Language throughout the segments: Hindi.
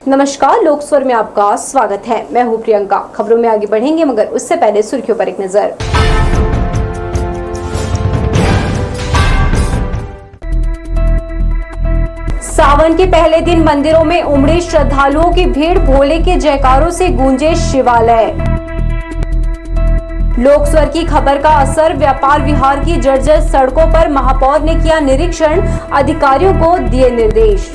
नमस्कार, लोक स्वर में आपका स्वागत है। मैं हूं प्रियंका। खबरों में आगे बढ़ेंगे, मगर उससे पहले सुर्खियों पर एक नजर। सावन के पहले दिन मंदिरों में उमड़ी श्रद्धालुओं की भीड़, भोले के जयकारों से गूंजे शिवालय। लोक स्वर की खबर का असर, व्यापार विहार की जर्जर सड़कों पर महापौर ने किया निरीक्षण, अधिकारियों को दिए निर्देश।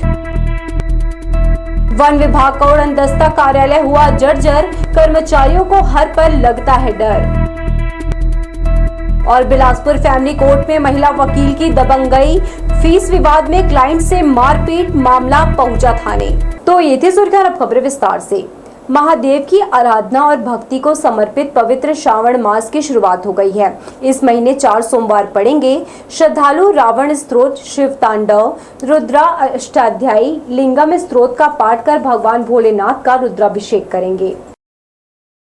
वन विभाग का उड़नदस्ता कार्यालय हुआ जर्जर, कर्मचारियों को हर पल लगता है डर। और बिलासपुर फैमिली कोर्ट में महिला वकील की दबंगई, फीस विवाद में क्लाइंट से मारपीट, मामला पहुंचा थाने। तो ये थी सुर्खियां, अब खबरें विस्तार से। महादेव की आराधना और भक्ति को समर्पित पवित्र श्रावण मास की शुरुआत हो गई है। इस महीने 4 सोमवार पड़ेंगे। श्रद्धालु रावण स्तोत्र, शिव तांडव, रुद्रा अष्टाध्यायी, लिंगम स्तोत्र का पाठ कर भगवान भोलेनाथ का रुद्राभिषेक करेंगे।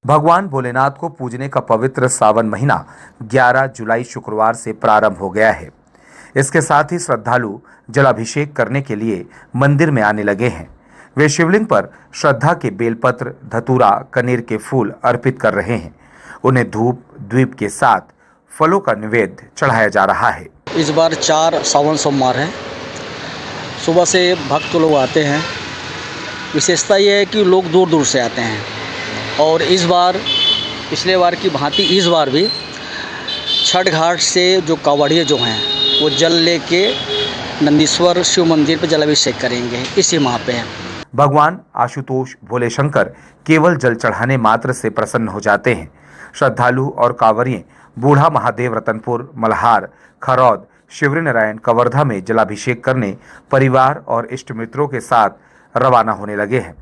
भगवान भोलेनाथ को पूजने का पवित्र सावन महीना 11 जुलाई शुक्रवार से प्रारंभ हो गया है। इसके साथ ही श्रद्धालु जलाभिषेक करने के लिए मंदिर में आने लगे हैं। वे शिवलिंग पर श्रद्धा के बेलपत्र, धतूरा, कनेर के फूल अर्पित कर रहे हैं। उन्हें धूप द्वीप के साथ फलों का निवेद्य चढ़ाया जा रहा है। इस बार 4 सावन सोमवार है। सुबह से भक्त लोग आते हैं। विशेषता यह है कि लोग दूर दूर से आते हैं और इस बार पिछले बार की भांति इस बार भी छठ घाट से जो कांवड़िए जो हैं वो जल लेके नंदीश्वर शिव मंदिर पर जलाभिषेक करेंगे इसी माह पे। भगवान आशुतोष भोले शंकर केवल जल चढ़ाने मात्र से प्रसन्न हो जाते हैं। श्रद्धालु और कांवरिये बूढ़ा महादेव, रतनपुर, मल्हार, खरौद, शिवरी नारायण, कवर्धा में जलाभिषेक करने परिवार और इष्ट मित्रों के साथ रवाना होने लगे हैं।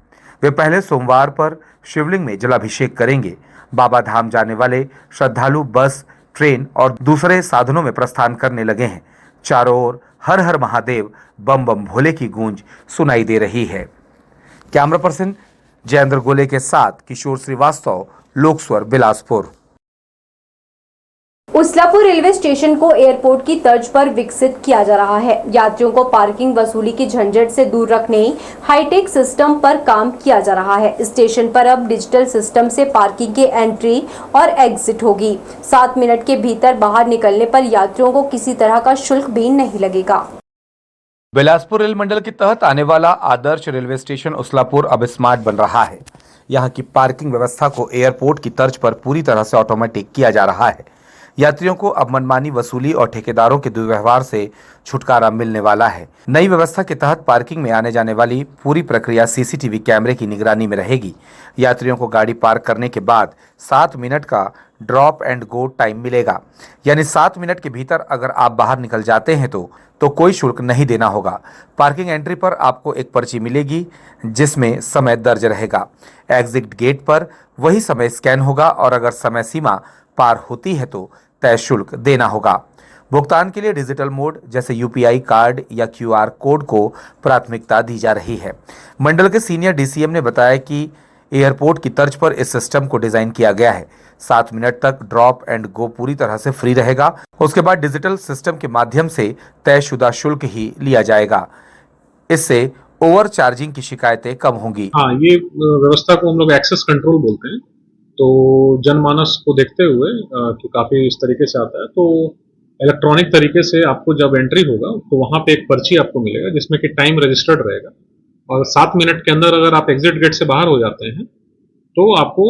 वे पहले सोमवार पर शिवलिंग में जलाभिषेक करेंगे। बाबा धाम जाने वाले श्रद्धालु बस, ट्रेन और दूसरे साधनों में प्रस्थान करने लगे हैं। चारों ओर हर हर महादेव, बम बम भोले की गूंज सुनाई दे रही है। कैमरा पर्सन जयेंद्र गोले के साथ किशोर श्रीवास्तव, लोक स्वर, बिलासपुर। उसलापुर रेलवे स्टेशन को एयरपोर्ट की तर्ज पर विकसित किया जा रहा है। यात्रियों को पार्किंग वसूली की झंझट से दूर रखने हाईटेक सिस्टम पर काम किया जा रहा है। स्टेशन पर अब डिजिटल सिस्टम से पार्किंग की एंट्री और एग्जिट होगी। 7 मिनट के भीतर बाहर निकलने पर यात्रियों को किसी तरह का शुल्क भी नहीं लगेगा। बिलासपुर रेल मंडल के तहत आने वाला आदर्श रेलवे स्टेशन उसलापुर अब स्मार्ट बन रहा है। यहाँ की पार्किंग व्यवस्था को एयरपोर्ट की तर्ज पर पूरी तरह से ऑटोमेटिक किया जा रहा है। यात्रियों को अब मनमानी वसूली और ठेकेदारों के दुर्व्यवहार से छुटकारा मिलने वाला है। नई व्यवस्था के तहत पार्किंग में आने जाने वाली पूरी प्रक्रिया सीसीटीवी कैमरे की निगरानी में रहेगी। यात्रियों को गाड़ी पार्क करने के बाद 7 मिनट का ड्रॉप एंड गो टाइम मिलेगा। यानी 7 मिनट के भीतर अगर आप बाहर निकल जाते हैं तो कोई शुल्क नहीं देना होगा। पार्किंग एंट्री पर आपको एक पर्ची मिलेगी जिसमें समय दर्ज रहेगा। एग्जिट गेट पर वही समय स्कैन होगा और अगर समय सीमा पार होती है तो तय शुल्क देना होगा। भुगतान के लिए डिजिटल मोड जैसे यूपीआई कार्ड या क्यूआर कोड को प्राथमिकता दी जा रही है। मंडल के सीनियर डीसीएम ने बताया कि एयरपोर्ट की तर्ज पर इस सिस्टम को डिजाइन किया गया है। 7 मिनट तक ड्रॉप एंड गो पूरी तरह से फ्री रहेगा। उसके बाद डिजिटल सिस्टम के माध्यम से तयशुदा शुल्क ही लिया जाएगा। इससे ओवर चार्जिंग की शिकायतें कम होंगी। हाँ, ये व्यवस्था को हम लोग एक्सेस कंट्रोल बोलते हैं। तो जनमानस को देखते हुए कि काफी इस तरीके से आता है, तो इलेक्ट्रॉनिक तरीके से आपको जब एंट्री होगा तो वहां पे एक पर्ची आपको मिलेगा जिसमें कि टाइम रजिस्टर्ड रहेगा और 7 मिनट के अंदर अगर आप एग्जिट गेट से बाहर हो जाते हैं तो आपको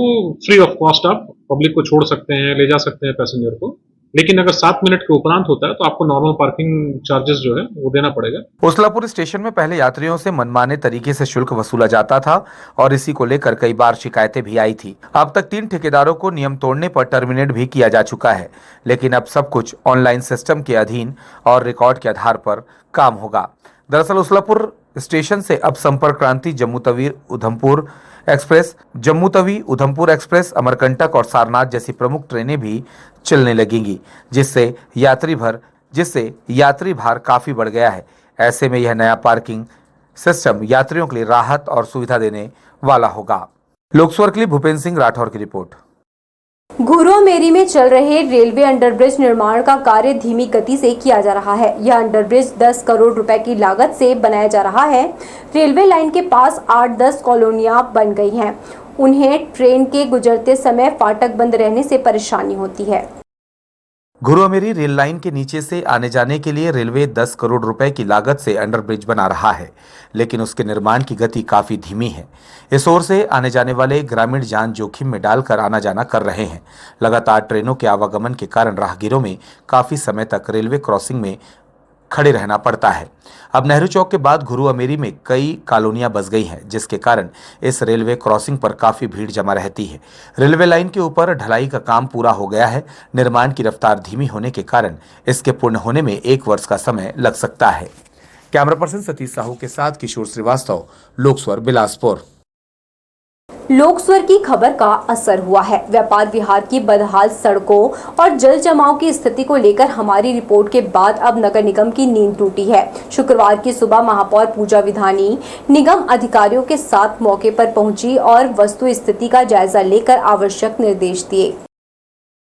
फ्री ऑफ कॉस्ट आप पब्लिक को छोड़ सकते हैं, ले जा सकते हैं पैसेंजर को। लेकिन अगर 7 मिनट के उपरांत होता है तो आपको नॉर्मल पार्किंग चार्जेस जो है वो देना पड़ेगा। उसलापुर स्टेशन में पहले यात्रियों से मनमाने तरीके से शुल्क वसूला जाता था और इसी को लेकर कई बार शिकायतें भी आई थी। अब तक 3 ठेकेदारों को नियम तोड़ने पर टर्मिनेट भी किया जा चुका है। लेकिन अब सब कुछ ऑनलाइन सिस्टम के अधीन और रिकॉर्ड के आधार पर काम होगा। दरअसल उसलापुर स्टेशन से अब संपर्क क्रांति, जम्मू तवी उधमपुर एक्सप्रेस, जम्मू तवी उधमपुर एक्सप्रेस, अमरकंटक और सारनाथ जैसी प्रमुख ट्रेनें भी चलने लगेंगी, जिससे यात्री भार काफी बढ़ गया है। ऐसे में यह नया पार्किंग सिस्टम यात्रियों के लिए राहत और सुविधा देने वाला होगा। लोकस्वर के लिए भूपेंद्र सिंह राठौर की रिपोर्ट। घुरुआमेरी में चल रहे रेलवे अंडरब्रिज निर्माण का कार्य धीमी गति से किया जा रहा है। यह अंडरब्रिज 10 करोड़ रुपए की लागत से बनाया जा रहा है। रेलवे लाइन के पास 8-10 कॉलोनियां बन गई हैं। उन्हें ट्रेन के गुजरते समय फाटक बंद रहने से परेशानी होती है। घुरुआमेरी रेल लाइन के नीचे से आने जाने के लिए रेलवे 10 करोड़ रुपए की लागत से अंडरब्रिज बना रहा है, लेकिन उसके निर्माण की गति काफी धीमी है। इस ओर से आने जाने वाले ग्रामीण जान जोखिम में डालकर आना जाना कर रहे हैं। लगातार ट्रेनों के आवागमन के कारण राहगीरों में काफी समय तक रेलवे क्रॉसिंग में खड़े रहना पड़ता है। अब नेहरू चौक के बाद घुरुआमेरी में कई कॉलोनियां बस गई हैं, जिसके कारण इस रेलवे क्रॉसिंग पर काफी भीड़ जमा रहती है। रेलवे लाइन के ऊपर ढलाई का काम पूरा हो गया है। निर्माण की रफ्तार धीमी होने के कारण इसके पूर्ण होने में 1 वर्ष का समय लग सकता है। कैमरा पर्सन सतीश साहू के साथ किशोर श्रीवास्तव, लोकस्वर, बिलासपुर। लोकस्वर की खबर का असर हुआ है। व्यापार विहार की बदहाल सड़कों और जल जमाव की स्थिति को लेकर हमारी रिपोर्ट के बाद अब नगर निगम की नींद टूटी है। शुक्रवार की सुबह महापौर पूजा विधानी निगम अधिकारियों के साथ मौके पर पहुंची और वस्तु स्थिति का जायजा लेकर आवश्यक निर्देश दिए।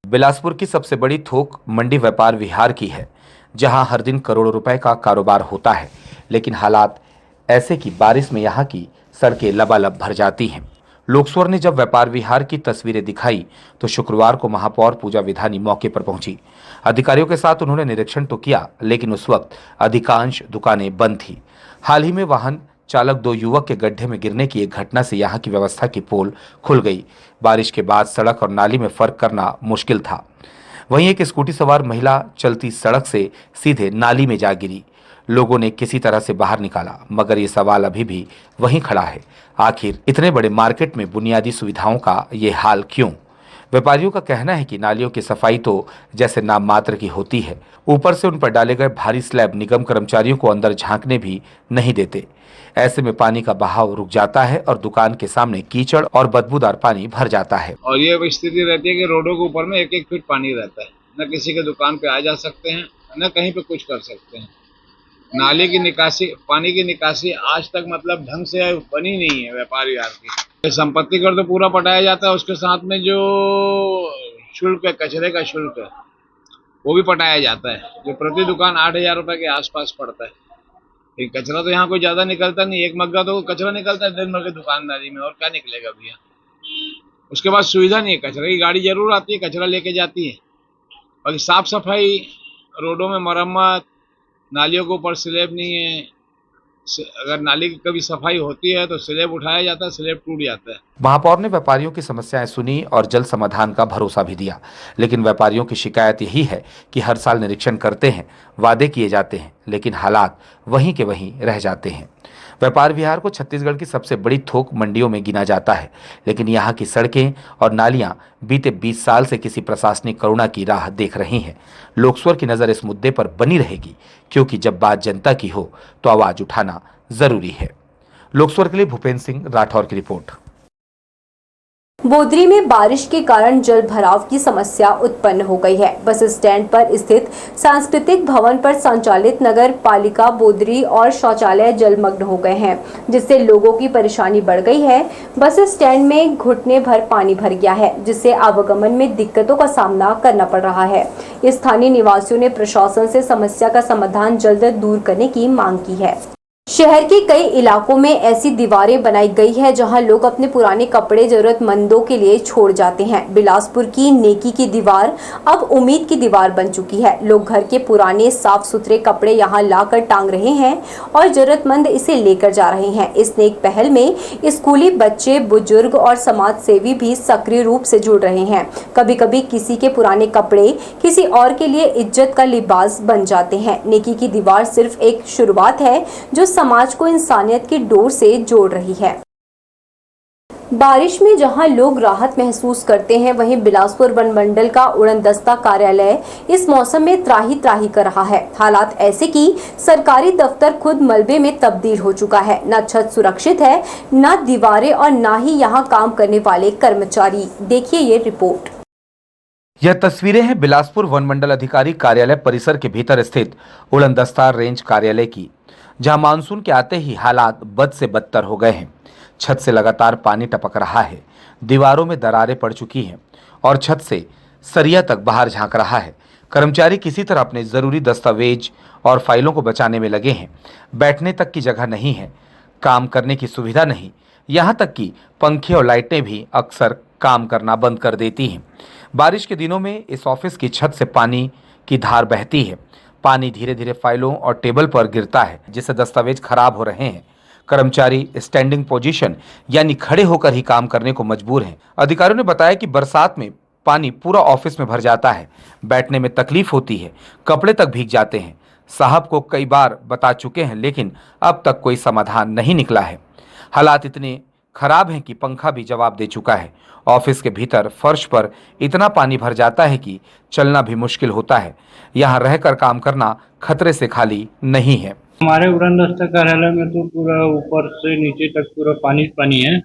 बिलासपुर की सबसे बड़ी थोक मंडी व्यापार विहार की है, जहां हर दिन करोड़ों रुपए का कारोबार होता है, लेकिन हालात ऐसे कि बारिश में यहां की सड़कें लबालब भर जाती हैं। लोकस्वर ने जब व्यापार विहार की तस्वीरें दिखाई तो शुक्रवार को महापौर पूजा विधानी मौके पर पहुंची। अधिकारियों के साथ उन्होंने निरीक्षण तो किया, लेकिन उस वक्त अधिकांश दुकानें बंद थी। हाल ही में वाहन चालक 2 युवक के गड्ढे में गिरने की एक घटना से यहां की व्यवस्था की पोल खुल गई। बारिश के बाद सड़क और नाली में फर्क करना मुश्किल था। वहीं एक स्कूटी सवार महिला चलती सड़क से सीधे नाली में जा गिरी। लोगों ने किसी तरह से बाहर निकाला, मगर ये सवाल अभी भी वहीं खड़ा है, आखिर इतने बड़े मार्केट में बुनियादी सुविधाओं का ये हाल क्यों? व्यापारियों का कहना है कि नालियों की सफाई तो जैसे नाम मात्र की होती है, ऊपर से उन पर डाले गए भारी स्लैब निगम कर्मचारियों को अंदर झांकने भी नहीं देते। ऐसे में पानी का बहाव रुक जाता है और दुकान के सामने कीचड़ और बदबूदार पानी भर जाता है। और ये स्थिति रहती है कि रोडों के ऊपर में 1-1 फीट पानी रहता है। न किसी के दुकान पे आ जा सकते हैं, न कहीं पे कुछ कर सकते हैं। नाले की निकासी, पानी की निकासी आज तक मतलब ढंग से बनी नहीं है व्यापार विहार की। संपत्ति कर तो पूरा पटाया जाता है, उसके साथ में जो शुल्क है, कचरे का शुल्क है, वो भी पटाया जाता है, जो प्रति दुकान 8,000 रुपए के आसपास पड़ता है। लेकिन कचरा तो यहाँ कोई ज्यादा निकलता नहीं, 1 मग्गा तो कचरा निकलता है दिन भर के दुकानदारी में, और क्या निकलेगा भैया। उसके बाद सुविधा नहीं है, कचरे की गाड़ी जरूर आती है, कचरा लेके जाती है, और साफ सफाई, रोडों में मरम्मत, नालियों के ऊपर स्लैब नहीं है। अगर नाली की कभी सफाई होती है तो स्लैब उठाया जाता है, स्लैब टूट जाता है। महापौर ने व्यापारियों की समस्याएं सुनी और जल्द समाधान का भरोसा भी दिया, लेकिन व्यापारियों की शिकायत यही है कि हर साल निरीक्षण करते हैं, वादे किए जाते हैं, लेकिन हालात वहीं के वहीं रह जाते हैं। व्यापार विहार को छत्तीसगढ़ की सबसे बड़ी थोक मंडियों में गिना जाता है, लेकिन यहाँ की सड़कें और नालियां बीते 20 साल से किसी प्रशासनिक करुणा की राह देख रही हैं। लोकस्वर की नजर इस मुद्दे पर बनी रहेगी, क्योंकि जब बात जनता की हो तो आवाज उठाना जरूरी है। लोकस्वर के लिए भूपेंद्र सिंह राठौर की रिपोर्ट। बोदरी में बारिश के कारण जल भराव की समस्या उत्पन्न हो गई है। बस स्टैंड पर स्थित सांस्कृतिक भवन पर संचालित नगर पालिका बोदरी और शौचालय जलमग्न हो गए हैं, जिससे लोगों की परेशानी बढ़ गई है। बस स्टैंड में घुटने भर पानी भर गया है, जिससे आवागमन में दिक्कतों का सामना करना पड़ रहा है। स्थानीय निवासियों ने प्रशासन से समस्या का समाधान जल्द दूर करने की मांग की है। शहर के कई इलाकों में ऐसी दीवारें बनाई गई है जहां लोग अपने पुराने कपड़े जरूरतमंदों के लिए छोड़ जाते हैं। बिलासपुर की नेकी की दीवार अब उम्मीद की दीवार बन चुकी है। लोग घर के पुराने साफ सुथरे कपड़े यहां लाकर टांग रहे हैं और जरूरतमंद इसे लेकर जा रहे हैं। इस नेक पहल में स्कूली बच्चे, बुजुर्ग और समाज सेवी भी सक्रिय रूप से जुड़ रहे हैं। कभी कभी किसी के पुराने कपड़े किसी और के लिए इज्जत का लिबास बन जाते हैं। नेकी की दीवार सिर्फ एक शुरुआत है जो समाज को इंसानियत की डोर से जोड़ रही है। बारिश में जहां लोग राहत महसूस करते हैं, वहीं बिलासपुर वन मंडल का उड़नदस्ता कार्यालय इस मौसम में त्राही त्राही कर रहा है। हालात ऐसे कि सरकारी दफ्तर खुद मलबे में तब्दील हो चुका है। न छत सुरक्षित है, न दीवारें और न ही यहां काम करने वाले कर्मचारी। देखिए ये रिपोर्ट। यह तस्वीरें हैं बिलासपुर वन मंडल अधिकारी कार्यालय परिसर के भीतर स्थित उड़नदस्ता रेंज कार्यालय की, जहां मानसून के आते ही हालात बद से बदतर हो गए हैं। छत से लगातार पानी टपक रहा है, दीवारों में दरारें पड़ चुकी हैं और छत से सरिया तक बाहर झांक रहा है। कर्मचारी किसी तरह अपने जरूरी दस्तावेज और फाइलों को बचाने में लगे हैं। बैठने तक की जगह नहीं है, काम करने की सुविधा नहीं, यहाँ तक कि पंखे और लाइटें भी अक्सर काम करना बंद कर देती हैं। बारिश के दिनों में इस ऑफिस की छत से पानी की धार बहती है। पानी धीरे धीरे फाइलों और टेबल पर गिरता है, जिससे दस्तावेज खराब हो रहे हैं। कर्मचारी स्टैंडिंग पोजीशन यानी खड़े होकर ही काम करने को मजबूर हैं। अधिकारियों ने बताया कि बरसात में पानी पूरा ऑफिस में भर जाता है, बैठने में तकलीफ होती है, कपड़े तक भीग जाते हैं। साहब को कई बार बता चुके हैं, लेकिन अब तक कोई समाधान नहीं निकला है। हालात इतने खराब हैं कि पंखा भी जवाब दे चुका है। ऑफिस के भीतर फर्श पर इतना पानी भर जाता है कि चलना भी मुश्किल होता है। यहाँ रहकर काम करना खतरे से खाली नहीं है। हमारे उड़नदस्ता कार्यालय में तो पूरा ऊपर से नीचे तक पूरा पानी पानी है।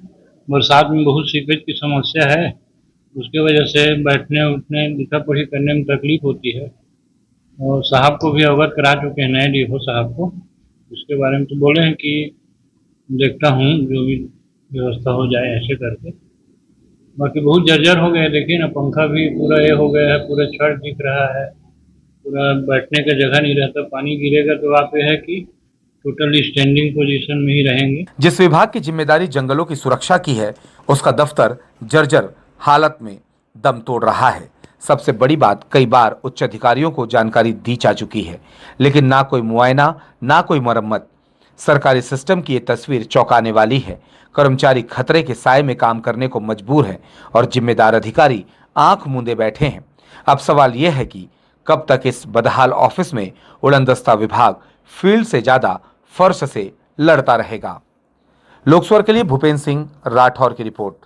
बरसात में बहुत सीपेज की समस्या है, उसके वजह से बैठने उठने लिखा पढ़ी करने में तकलीफ होती है। और साहब को भी अवगत करा चुके हैं, नए डीओ साहब को। उसके बारे में तो बोले हैं कि देखता हूँ जो भी व्यवस्था हो जाए ऐसे करके। बाकी बहुत जर्जर हो गया है, देखिए ना, पंखा भी पूरा ये हो गया है, पूरा छड़ दिख रहा है, पूरा बैठने का जगह नहीं रहता। पानी गिरेगा तो आप ये है कि टोटली स्टैंडिंग पोजीशन में ही रहेंगे। जिस विभाग की जिम्मेदारी जंगलों की सुरक्षा की है, उसका दफ्तर जर्जर हालत में दम तोड़ रहा है। सबसे बड़ी बात, कई बार उच्च अधिकारियों को जानकारी दी जा चुकी है, लेकिन ना कोई मुआयना, ना कोई मरम्मत। सरकारी सिस्टम की ये तस्वीर चौंकाने वाली है। कर्मचारी खतरे के साए में काम करने को मजबूर है और जिम्मेदार अधिकारी आंख मूंदे बैठे हैं। अब सवाल यह है कि कब तक इस बदहाल ऑफिस में उड़नदस्ता विभाग फील्ड से ज्यादा फर्श से लड़ता रहेगा। लोकस्वर के लिए भूपेंद्र सिंह राठौर की रिपोर्ट।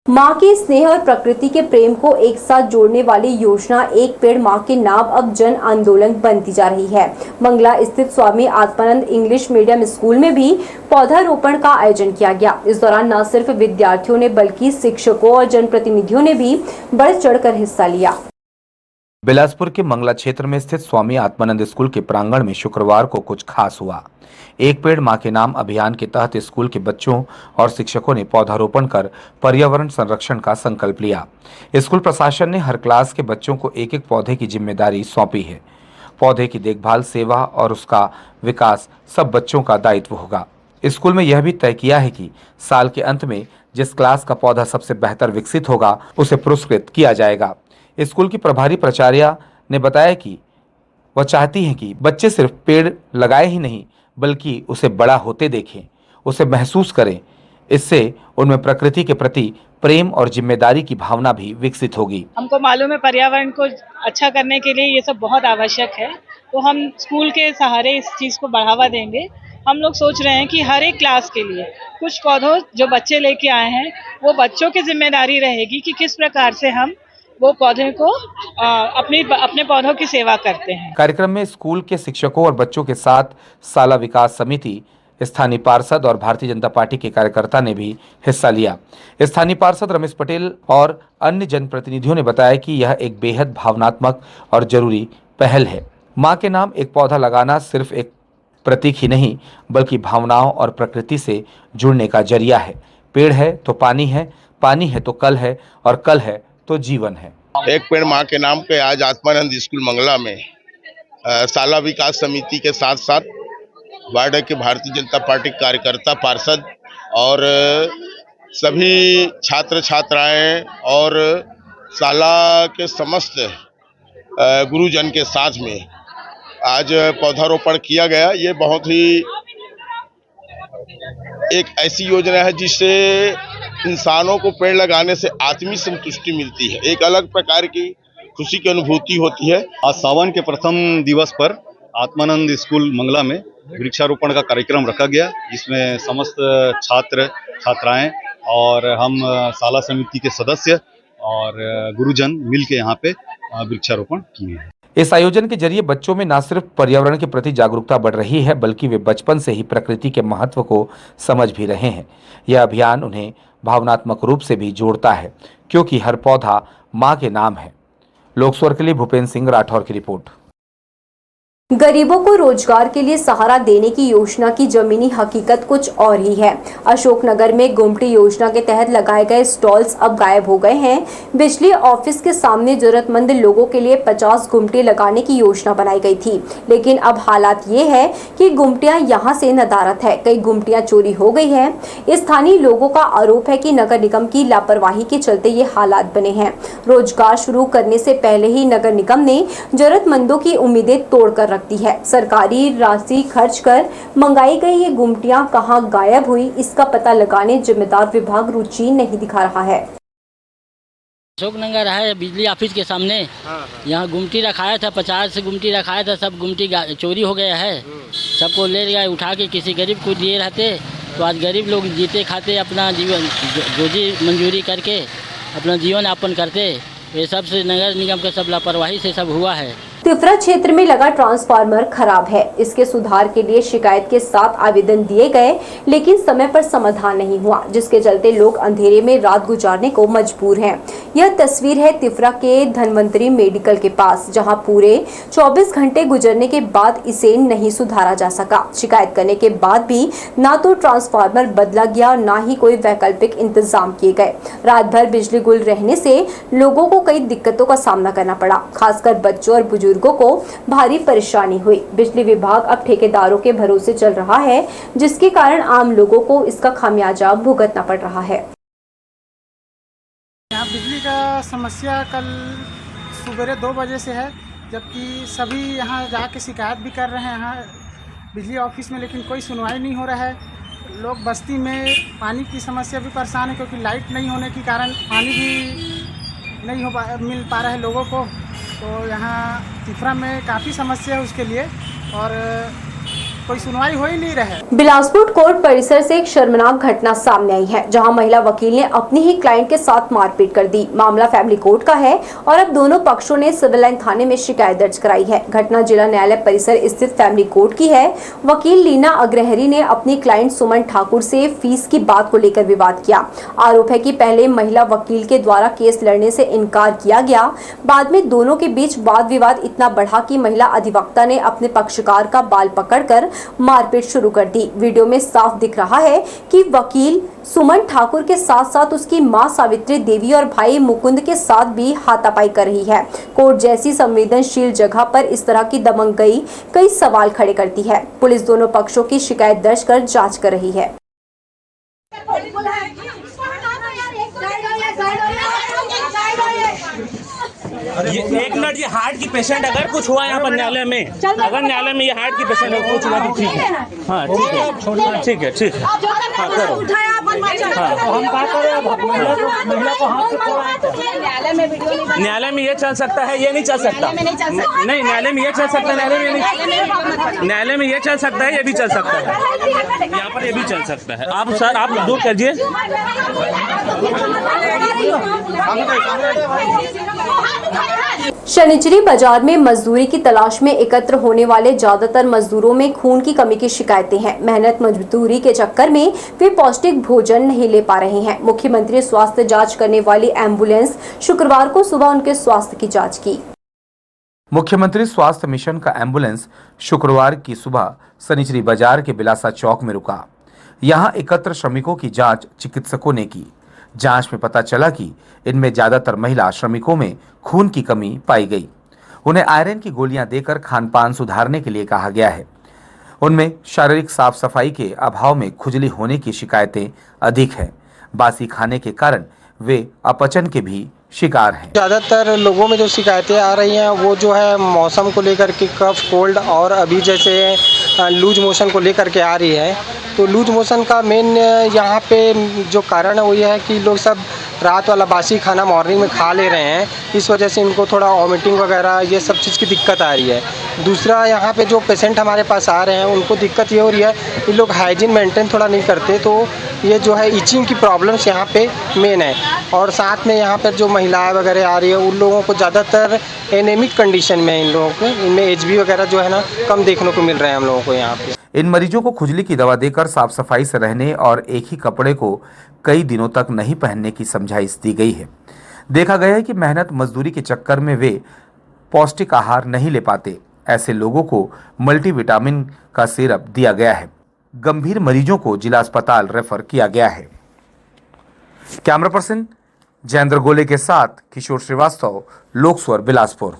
मां के स्नेह और प्रकृति के प्रेम को एक साथ जोड़ने वाली योजना एक पेड़ मां के नाम अब जन आंदोलन बनती जा रही है। मंगला स्थित Swami Atmanand English medium school में भी पौधारोपण का आयोजन किया गया। इस दौरान न सिर्फ विद्यार्थियों ने बल्कि शिक्षकों और जनप्रतिनिधियों ने भी बढ़ चढ़कर हिस्सा लिया। बिलासपुर के मंगला क्षेत्र में स्थित स्वामी आत्मानंद स्कूल के प्रांगण में शुक्रवार को कुछ खास हुआ। एक पेड़ मां के नाम अभियान के तहत स्कूल के बच्चों और शिक्षकों ने पौधारोपण कर पर्यावरण संरक्षण का संकल्प लिया। स्कूल प्रशासन ने हर क्लास के बच्चों को एक एक पौधे की जिम्मेदारी सौंपी है। पौधे की देखभाल, सेवा और उसका विकास सब बच्चों का दायित्व होगा। स्कूल में यह भी तय किया है कि साल के अंत में जिस क्लास का पौधा सबसे बेहतर विकसित होगा उसे पुरस्कृत किया जाएगा। स्कूल की प्रभारी प्राचार्य ने बताया कि वह चाहती हैं कि बच्चे सिर्फ पेड़ लगाए ही नहीं बल्कि उसे बड़ा होते देखें, उसे महसूस करें। इससे उनमें प्रकृति के प्रति प्रेम और जिम्मेदारी की भावना भी विकसित होगी। हमको मालूम है पर्यावरण को अच्छा करने के लिए ये सब बहुत आवश्यक है, तो हम स्कूल के सहारे इस चीज़ को बढ़ावा देंगे। हम लोग सोच रहे हैं कि हर एक क्लास के लिए कुछ पौधों जो बच्चे लेके आए हैं वो बच्चों की जिम्मेदारी रहेगी कि किस प्रकार से हम वो पौधे को अपने पौधों की सेवा करते हैं। कार्यक्रम में स्कूल के शिक्षकों और बच्चों के साथ साला विकास समिति, स्थानीय पार्षद और भारतीय जनता पार्टी के कार्यकर्ता ने भी हिस्सा लिया। स्थानीय पार्षद रमेश पटेल और अन्य जनप्रतिनिधियों ने बताया कि यह एक बेहद भावनात्मक और जरूरी पहल है। मां के नाम एक पौधा लगाना सिर्फ एक प्रतीक ही नहीं बल्कि भावनाओं और प्रकृति से जुड़ने का जरिया है। पेड़ है तो पानी है, पानी है तो कल है और कल है तो जीवन है। एक पेड़ मां के नाम पे आज आत्मानंद स्कूल मंगला में साला विकास समिति के साथ साथ वार्ड के भारतीय जनता पार्टी कार्यकर्ता, पार्षद और सभी छात्र छात्राएं और साला के समस्त गुरुजन के साथ में आज पौधारोपण किया गया। ये बहुत ही एक ऐसी योजना है जिससे इंसानों को पेड़ लगाने से आत्मिक संतुष्टि मिलती है, एक अलग प्रकार की खुशी की अनुभूति होती है। आज सावन के प्रथम दिवस पर आत्मानंद स्कूल मंगला में वृक्षारोपण का कार्यक्रम रखा गया, जिसमें समस्त छात्र छात्राएं और हम साला समिति के सदस्य और गुरुजन मिलके यहाँ पे वृक्षारोपण किए हैं। इस आयोजन के जरिए बच्चों में न सिर्फ पर्यावरण के प्रति जागरूकता बढ़ रही है बल्कि वे बचपन से ही प्रकृति के महत्व को समझ भी रहे हैं। यह अभियान उन्हें भावनात्मक रूप से भी जोड़ता है क्योंकि हर पौधा मां के नाम है। लोकस्वर के लिए भूपेंद्र सिंह राठौर की रिपोर्ट। गरीबों को रोजगार के लिए सहारा देने की योजना की जमीनी हकीकत कुछ और ही है। अशोकनगर में गुमटी योजना के तहत लगाए गए स्टॉल्स अब गायब हो गए हैं। बिजली ऑफिस के सामने जरूरतमंद लोगों के लिए 50 गुमटी लगाने की योजना बनाई गई थी, लेकिन अब हालात ये है कि गुमटियां यहां से नदारद है। कई गुमटियां चोरी हो गई है। स्थानीय लोगों का आरोप है कि नगर निगम की लापरवाही के चलते ये हालात बने हैं। रोजगार शुरू करने से पहले ही नगर निगम ने जरूरतमंदों की उम्मीदें तोड़कर रखती है। सरकारी राशि खर्च कर मंगाई गई ये गुमटियां कहां गायब हुई, इसका पता लगाने जिम्मेदार विभाग रुचि नहीं दिखा रहा है। अशोकनगर है बिजली ऑफिस के सामने, यहाँ गुमटी रखाया था, 50 गुमटी रखाया था, सब गुमटी चोरी हो गया है। सबको ले गए उठा के, किसी गरीब को दिए रहते तो आज गरीब लोग जीते खाते अपना जीवन रोजी मंजूरी करके अपना जीवन यापन करते। ये सब से नगर निगम का सब लापरवाही से सब हुआ है। तिफरा क्षेत्र में लगा ट्रांसफार्मर खराब है। इसके सुधार के लिए शिकायत के साथ आवेदन दिए गए, लेकिन समय पर समाधान नहीं हुआ, जिसके चलते लोग अंधेरे में रात गुजारने को मजबूर हैं। यह तस्वीर है तिफरा के धनवंतरी मेडिकल के पास, जहां पूरे 24 घंटे गुजरने के बाद इसे नहीं सुधारा जा सका। शिकायत करने के बाद भी ना तो ट्रांसफार्मर बदला गया, ना ही कोई वैकल्पिक इंतजाम किए गए। रात भर बिजली गुल रहने से लोगों को कई दिक्कतों का सामना करना पड़ा, खासकर बच्चों और बुजुर्गों को भारी परेशानी हुई। बिजली विभाग अब ठेकेदारों के भरोसे चल रहा है, जिसके कारण आम लोगों को इसका खामियाजा भुगतना पड़ रहा है। यहाँ बिजली का समस्या कल सुबह 2 बजे से है, जबकि सभी यहाँ जाके शिकायत भी कर रहे हैं यहाँ बिजली ऑफिस में, लेकिन कोई सुनवाई नहीं हो रहा है। लोग बस्ती में पानी की समस्या भी परेशान है, क्योंकि लाइट नहीं होने के कारण पानी भी नहीं मिल पा रहा है लोगों को। तो यहाँ तिफरा में काफ़ी समस्या है उसके लिए, और कोई सुनवाई हो ही नहीं रहा है। बिलासपुर कोर्ट परिसर से एक शर्मनाक घटना सामने आई है, जहां महिला वकील ने अपनी ही क्लाइंट के साथ मारपीट कर दी। मामला फैमिली कोर्ट का है और अब दोनों पक्षों ने सिविल लाइन थाने में शिकायत दर्ज कराई है। घटना जिला न्यायालय परिसर स्थित फैमिली कोर्ट की है। वकील लीना अग्रहरी ने अपनी क्लाइंट सुमन ठाकुर से फीस की बात को लेकर विवाद किया। आरोप है कि पहले महिला वकील के द्वारा केस लड़ने से इनकार किया गया। बाद में दोनों के बीच वाद विवाद इतना बढ़ा कि महिला अधिवक्ता ने अपने पक्षकार का बाल पकड़कर मारपीट शुरू कर दी। वीडियो में साफ दिख रहा है कि वकील सुमन ठाकुर के साथ साथ उसकी मां सावित्री देवी और भाई मुकुंद के साथ भी हाथापाई कर रही है। कोर्ट जैसी संवेदनशील जगह पर इस तरह की दबंगई कई सवाल खड़े करती है। पुलिस दोनों पक्षों की शिकायत दर्ज कर जांच कर रही है। एक मिनट, ये हार्ट की पेशेंट अगर कुछ हुआ यहाँ पर न्यायालय में, अगर न्यायालय में ये हार्ट की पेशेंट अगर कुछ हुआ तो ठीक है। हाँ ठीक है, ठीक है, ठीक है। हाँ करो। हाँ हम क्या करें, महिला को हाथ से न्यायालय में ये चल सकता है, ये नहीं चल सकता। नहीं, न्यायालय में ये चल सकता है, न्यायालय में ये चल सकता है, ये भी चल सकता है, यहाँ पर ये भी चल सकता है। आप सर आप दूर कीजिए। शनिचरी बाजार में मजदूरी की तलाश में एकत्र होने वाले ज्यादातर मजदूरों में खून की कमी की शिकायतें हैं। मेहनत मजदूरी के चक्कर में वे पौष्टिक भोजन नहीं ले पा रहे हैं। मुख्यमंत्री स्वास्थ्य जांच करने वाली एम्बुलेंस शुक्रवार को सुबह उनके स्वास्थ्य की जांच की। मुख्यमंत्री स्वास्थ्य मिशन का एम्बुलेंस शुक्रवार की सुबह शनिचरी बाजार के बिलासा चौक में रुका। यहां एकत्र श्रमिकों की जांच चिकित्सकों ने की। जांच में पता चला कि इनमें ज्यादातर महिला श्रमिकों में खून की कमी पाई गई। उन्हें आयरन की गोलियां देकर खानपान सुधारने के लिए कहा गया है। उनमें शारीरिक साफ सफाई के अभाव में खुजली होने की शिकायतें अधिक हैं। बासी खाने के कारण वे अपचन के भी शिकार हैं। ज़्यादातर लोगों में जो शिकायतें आ रही हैं वो जो है मौसम को लेकर के, कफ कोल्ड और अभी जैसे लूज मोशन को लेकर के आ रही है। तो लूज मोशन का मेन यहाँ पे जो कारण है वो ये है कि लोग सब रात वाला बासी खाना मॉर्निंग में खा ले रहे हैं, इस वजह से इनको थोड़ा वॉमिटिंग वगैरह ये सब चीज़ की दिक्कत आ रही है। दूसरा, यहाँ पे जो पेशेंट हमारे पास आ रहे हैं उनको दिक्कत ये हो रही है कि लोग हाइजीन मेंटेन थोड़ा नहीं करते, तो ये जो है इचिंग की प्रॉब्लम्स यहाँ पे मेन है। और साथ में यहाँ पर जो महिलाएं वगैरह आ रही है उन लोगों को ज़्यादातर एनेमिक कंडीशन में इन लोगों को, इनमें HB वगैरह जो है ना कम देखने को मिल रहे हैं हम लोगों को यहाँ पे। इन मरीजों को खुजली की दवा देकर साफ सफाई से रहने और एक ही कपड़े को कई दिनों तक नहीं पहनने की समझाइश दी गई है। देखा गया है कि मेहनत मजदूरी के चक्कर में वे पौष्टिक आहार नहीं ले पाते। ऐसे लोगों को मल्टीविटामिन का सिरप दिया गया है। गंभीर मरीजों को जिला अस्पताल रेफर किया गया है। कैमरा पर्सन जयेंद्र गोले के साथ किशोर श्रीवास्तव, लोक स्वर, बिलासपुर।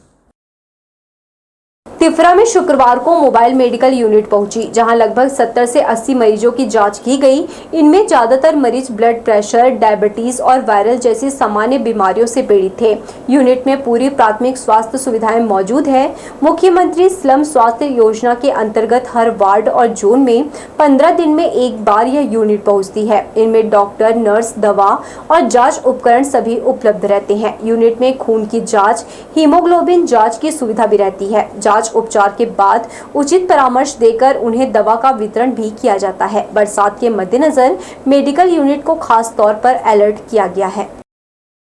तिफरा में शुक्रवार को मोबाइल मेडिकल यूनिट पहुंची, जहां लगभग 70 से 80 मरीजों की जांच की गई। इनमें ज्यादातर मरीज ब्लड प्रेशर, डायबिटीज और वायरल जैसी सामान्य बीमारियों से पीड़ित थे। यूनिट में पूरी प्राथमिक स्वास्थ्य सुविधाएं मौजूद है। मुख्यमंत्री स्लम स्वास्थ्य योजना के अंतर्गत हर वार्ड और जोन में 15 दिन में एक बार यह यूनिट पहुंचती है। इनमें डॉक्टर, नर्स, दवा और जाँच उपकरण सभी उपलब्ध रहते हैं। यूनिट में खून की जाँच, हीमोग्लोबिन जाँच की सुविधा भी रहती है। जाँच उपचार के बाद उचित परामर्श देकर उन्हें दवा का वितरण भी किया जाता है। बरसात के मद्देनजर मेडिकल यूनिट को खास तौर पर अलर्ट किया गया है।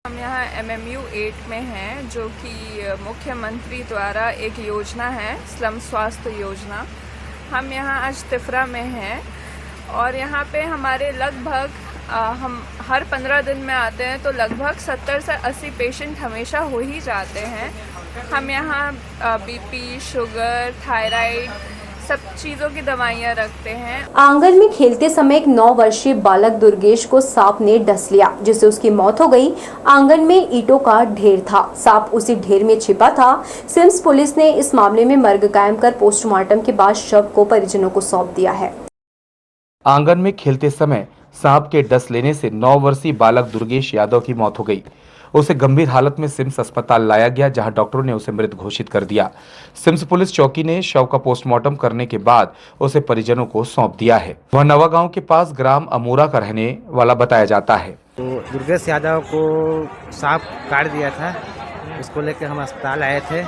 हम यहाँ MMU 8 में हैं, जो कि मुख्यमंत्री द्वारा एक योजना है, स्लम स्वास्थ्य योजना। हम यहाँ आज तिफरा में हैं और यहाँ पे हमारे लगभग हम हर 15 दिन में आते हैं, तो लगभग 70 से 80 पेशेंट हमेशा हो ही जाते हैं। हम यहाँ BP, शुगर, थायराइड, सब चीज़ों की दवाइयाँ रखते हैं। आंगन में खेलते समय एक 9 वर्षीय बालक दुर्गेश को सांप ने डस लिया, जिससे उसकी मौत हो गई। आंगन में ईंटों का ढेर था, सांप उसी ढेर में छिपा था। सिम्स पुलिस ने इस मामले में मर्ग कायम कर पोस्टमार्टम के बाद शव को परिजनों को सौंप दिया है। आंगन में खेलते समय सांप के डस लेने से 9 वर्षीय बालक दुर्गेश यादव की मौत हो गई। उसे गंभीर हालत में सिम्स अस्पताल लाया गया, जहां डॉक्टरों ने उसे मृत घोषित कर दिया। सिम्स पुलिस चौकी ने शव का पोस्टमार्टम करने के बाद उसे परिजनों को सौंप दिया है। वह नवा गांव के पास ग्राम अमूरा का रहने वाला बताया जाता है। तो दुर्गेश यादव को सांप काट दिया था, उसको लेकर हम अस्पताल आए थे।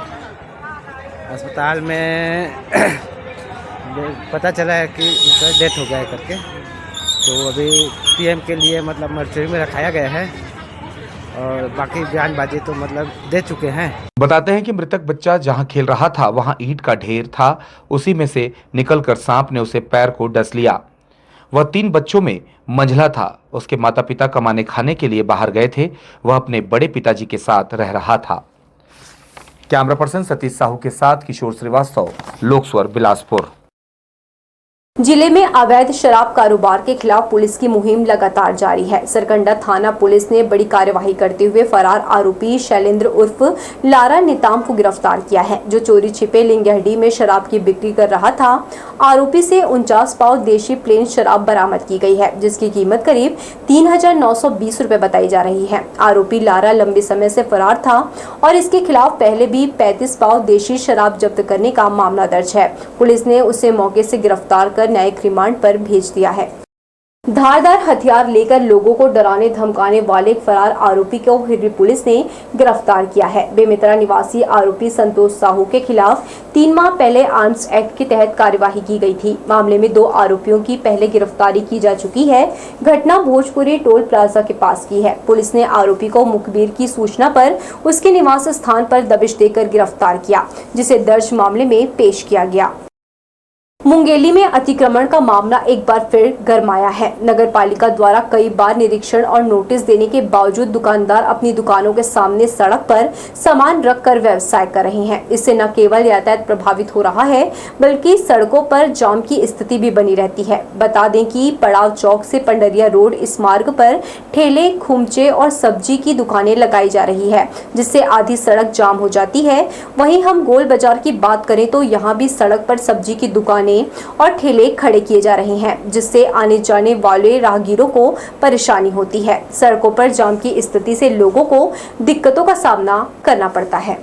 अस्पताल में पता चला है कि उनका डेथ हो गया है करके, तो अभी PM के लिए मतलब मर्चरी में रखाया गया है और बाकी बयानबाजी तो मतलब दे चुके हैं। बताते हैं कि मृतक बच्चा जहां खेल रहा था वहां ईंट का ढेर था, उसी में से निकलकर सांप ने उसे पैर को डस लिया। वह 3 बच्चों में मंझला था। उसके माता पिता कमाने खाने के लिए बाहर गए थे। वह अपने बड़े पिताजी के साथ रह रहा था। कैमरा पर्सन सतीश साहू के साथ किशोर श्रीवास्तव, लोक स्वर, बिलासपुर। जिले में अवैध शराब कारोबार के खिलाफ पुलिस की मुहिम लगातार जारी है। सरकंडा थाना पुलिस ने बड़ी कार्यवाही करते हुए फरार आरोपी शैलेंद्र उर्फ लारा निताम को गिरफ्तार किया है, जो चोरी छिपे लिंगहडी में शराब की बिक्री कर रहा था। आरोपी से 49 पाव देशी प्लेन शराब बरामद की गई है, जिसकी कीमत करीब 3,920 रुपए बताई जा रही है। आरोपी लारा लंबे समय से फरार था और इसके खिलाफ पहले भी 35 पाव देशी शराब जब्त करने का मामला दर्ज है। पुलिस ने उसे मौके से गिरफ्तार कर न्यायिक रिमांड पर भेज दिया है। धारदार हथियार लेकर लोगों को डराने धमकाने वाले फरार आरोपी को हिररी पुलिस ने गिरफ्तार किया है। बेमेतरा निवासी आरोपी संतोष साहू के खिलाफ 3 माह पहले आर्म्स एक्ट के तहत कार्यवाही की गई थी। मामले में 2 आरोपियों की पहले गिरफ्तारी की जा चुकी है। घटना भोजपुरी टोल प्लाजा के पास की है। पुलिस ने आरोपी को मुखबिर की सूचना पर उसके निवास स्थान पर दबिश देकर गिरफ्तार किया, जिसे दर्ज मामले में पेश किया गया। मुंगेली में अतिक्रमण का मामला एक बार फिर गरमाया है। नगर पालिका द्वारा कई बार निरीक्षण और नोटिस देने के बावजूद दुकानदार अपनी दुकानों के सामने सड़क पर सामान रखकर व्यवसाय कर रहे हैं। इससे न केवल यातायात प्रभावित हो रहा है, बल्कि सड़कों पर जाम की स्थिति भी बनी रहती है। बता दें कि पड़ाव चौक से पंडरिया रोड इस मार्ग पर ठेले, खुमचे और सब्जी की दुकानें लगाई जा रही है, जिससे आधी सड़क जाम हो जाती है। वहीं हम गोल बाजार की बात करें तो यहाँ भी सड़क पर सब्जी की दुकानें और ठेले खड़े किए जा रहे हैं, जिससे आने जाने वाले राहगीरों को परेशानी होती है। सड़कों पर जाम की स्थिति से लोगों को दिक्कतों का सामना करना पड़ता है।